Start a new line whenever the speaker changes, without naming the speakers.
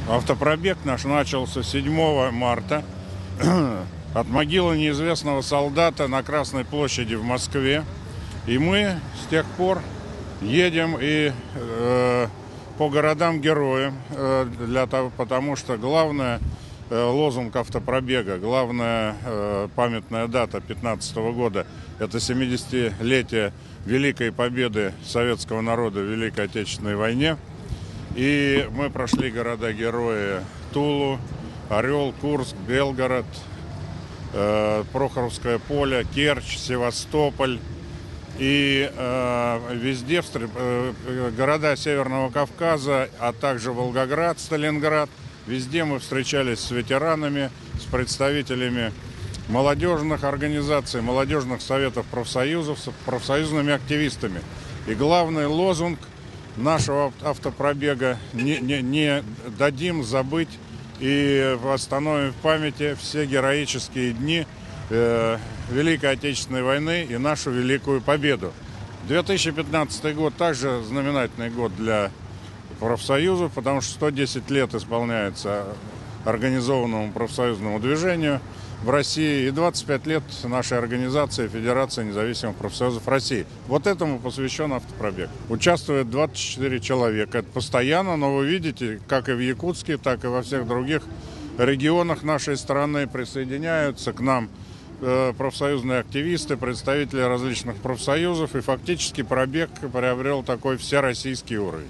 Автопробег наш начался 7 марта от могилы неизвестного солдата на Красной площади в Москве. И мы с тех пор едем по городам-героям, потому что главное лозунг автопробега, главная памятная дата 2015 года – это 70-летие Великой Победы советского народа в Великой Отечественной войне. И мы прошли города-герои Тулу, Орел, Курск, Белгород, Прохоровское поле, Керчь, Севастополь. И везде города Северного Кавказа, а также Волгоград, Сталинград. Везде мы встречались с ветеранами, с представителями молодежных организаций, молодежных советов профсоюзов, с профсоюзными активистами. И главный лозунг нашего автопробега – не дадим забыть и восстановим в памяти все героические дни Великой Отечественной войны и нашу великую победу. 2015 год также знаменательный год для профсоюзов, потому что 110 лет исполняется организованному профсоюзному движению в России и 25 лет нашей организации Федерации независимых профсоюзов России. Вот этому посвящен автопробег. Участвует 24 человека. Это постоянно, но вы видите, как и в Якутске, так и во всех других регионах нашей страны присоединяются к нам профсоюзные активисты, представители различных профсоюзов, и фактически пробег приобрел такой всероссийский уровень.